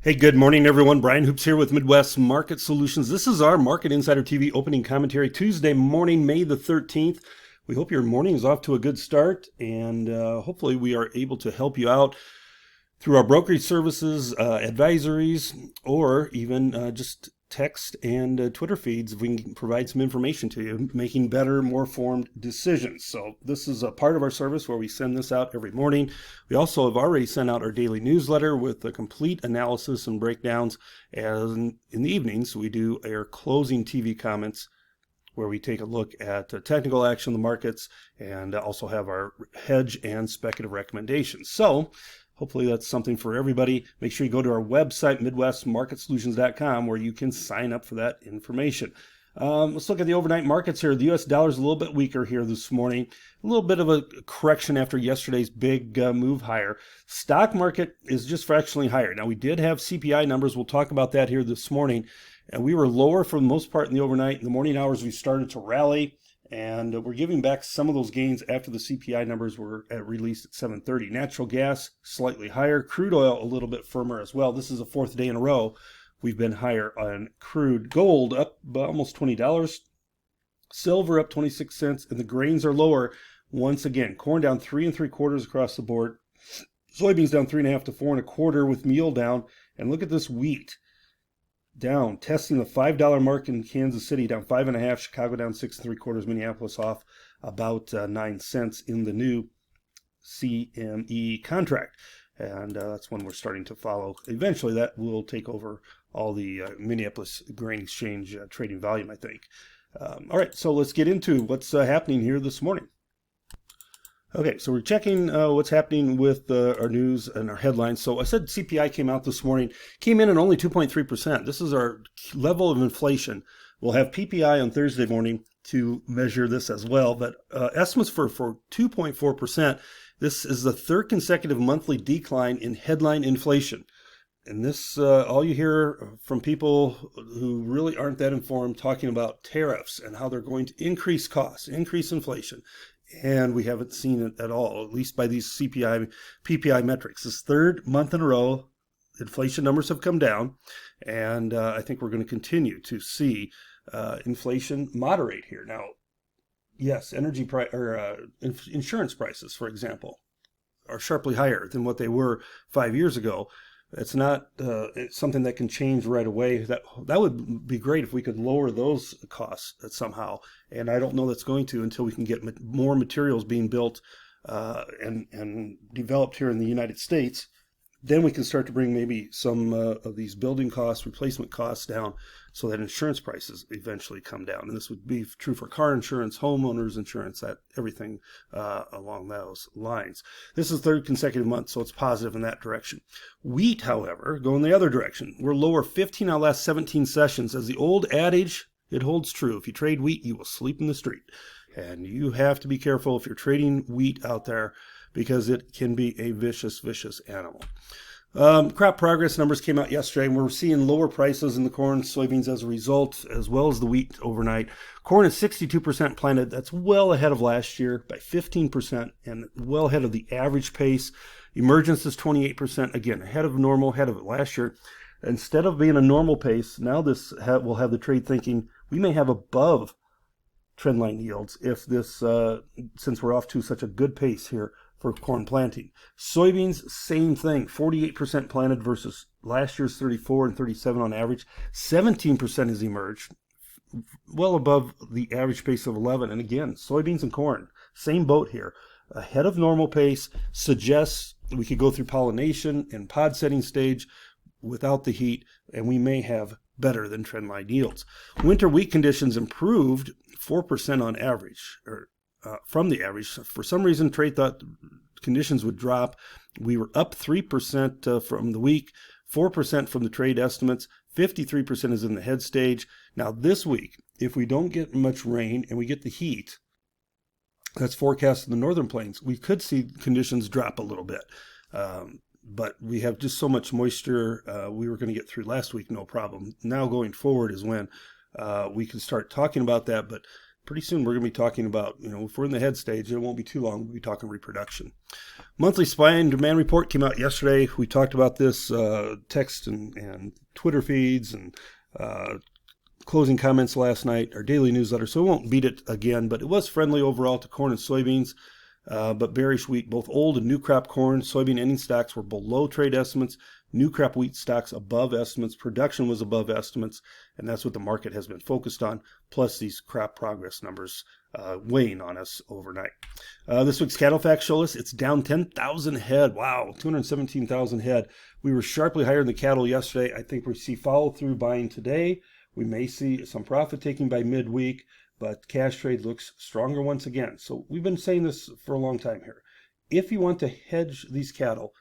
Hey, good morning, everyone. Brian Hoops here with Midwest Market Solutions. This is our Market Insider TV opening commentary, Tuesday morning, May the 13th. We hope your morning is off to a good start, and hopefully we are able to help you out through our brokerage services, advisories, or even just text and Twitter feeds if we can provide some information to you, making better, more informed decisions. So this is a part of our service where we send this out every morning. We also have already sent out our daily newsletter with a complete analysis and breakdowns. And in the evenings, we do our closing TV comments where we take a look at technical action in the markets and also have our hedge and speculative recommendations. So hopefully that's something for everybody. Make sure you go to our website, MidwestMarketSolutions.com, where you can sign up for that information. Let's look at the overnight markets here. The U.S. dollar is a little bit weaker here this morning. A little bit of a correction after yesterday's big move higher. Stock market is just fractionally higher. Now, we did have CPI numbers. We'll talk about that here this morning. And we were lower for the most part in the overnight. In the morning hours, we started to rally. And we're giving back some of those gains after the CPI numbers were released at 7:30. Natural gas slightly higher. Crude oil a little bit firmer as well. This is the fourth day in a row we've been higher on crude. Gold up by almost $20. Silver up 26 cents. And the grains are lower once again. Corn down 3 3/4 across the board. Soybeans down 3.5 to 4 1/4 with meal down. And look at this wheat. Down, testing the $5 mark in Kansas City, down 5.5. Chicago down 6 3/4. Minneapolis off about 9 cents in the new CME contract. And that's one we're starting to follow. Eventually, that will take over all the Minneapolis Grain Exchange trading volume, I think. All right, so let's get into what's happening here this morning. Okay, so we're checking what's happening with our news and our headlines. So I said CPI came out this morning, came in at only 2.3%. This is our level of inflation. We'll have PPI on Thursday morning to measure this as well, but estimates for 2.4%. This is the third consecutive monthly decline in headline inflation. And this, all you hear from people who really aren't that informed talking about tariffs and how they're going to increase costs, increase inflation. And we haven't seen it at all, at least by these CPI, PPI metrics. This third month in a row, inflation numbers have come down, and I think we're going to continue to see inflation moderate here. Now, yes, insurance prices, for example, are sharply higher than what they were 5 years ago. It's not it's something that can change right away. That would be great if we could lower those costs somehow. And I don't know that's going to until we can get more materials being built and developed here in the United States. Then we can start to bring maybe some of these building costs, replacement costs down so that insurance prices eventually come down. And this would be true for car insurance, homeowners insurance, everything along those lines. This is the third consecutive month, so it's positive in that direction. Wheat, however, going the other direction. We're lower 15 out of the last 17 sessions. As the old adage, it holds true. If you trade wheat, you will sleep in the street. And you have to be careful if you're trading wheat out there, because it can be a vicious, vicious animal. Crop progress numbers came out yesterday, and we're seeing lower prices in the corn, soybeans as a result, as well as the wheat overnight. Corn is 62% planted. That's well ahead of last year by 15% and well ahead of the average pace. Emergence is 28%, again, ahead of normal, ahead of it last year. Instead of being a normal pace, now this will have the trade thinking we may have above trendline yields if this, since we're off to such a good pace here for corn planting. Soybeans, same thing, 48% planted versus last year's 34 and 37 on average. 17% has emerged, well above the average pace of 11. And again, soybeans and corn, same boat here. Ahead of normal pace, suggests we could go through pollination and pod setting stage without the heat, and we may have better than trendline yields. Winter wheat conditions improved 4% on average, or from the average. For some reason, trade thought conditions would drop. We were up 3% from the week, 4% from the trade estimates, 53% is in the head stage. Now this week, if we don't get much rain and we get the heat that's forecast in the northern plains, we could see conditions drop a little bit. But we have just so much moisture. We were going to get through last week, no problem. Now going forward is when we can start talking about that. But pretty soon we're going to be talking about, if we're in the head stage, it won't be too long, we'll be talking reproduction. Monthly supply and demand report came out yesterday. We talked about this text and Twitter feeds and closing comments last night, our daily newsletter, so we won't beat it again, but it was friendly overall to corn and soybeans, but bearish wheat. Both old and new crop corn, soybean ending stocks were below trade estimates, new crop wheat stocks above estimates, production was above estimates, and that's what the market has been focused on, plus these crop progress numbers weighing on us overnight. This week's cattle facts show us it's down 10,000 head. Wow, 217,000 head. We were sharply higher in the cattle yesterday. I think we see follow-through buying today. We may see some profit taking by midweek, but cash trade looks stronger once again. So we've been saying this for a long time here. If you want to hedge these cattle,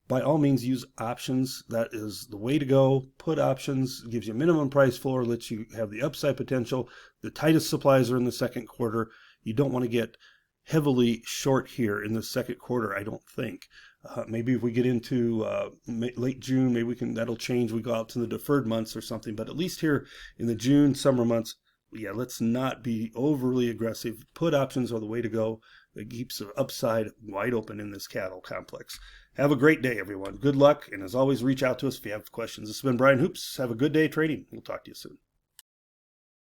by all means use options. That is the way to go. Put options, gives you a minimum price floor, lets you have the upside potential. The tightest supplies are in the second quarter. You don't want to get heavily short here in the second quarter, I don't think. Maybe if we get into late June, maybe that'll change. We go out to the deferred months or something, but at least here in the June summer months, yeah, let's not be overly aggressive. Put options are the way to go. It keeps the upside wide open in this cattle complex. Have a great day, everyone. Good luck, and as always, reach out to us if you have questions. This has been Brian Hoops. Have a good day trading. We'll talk to you soon.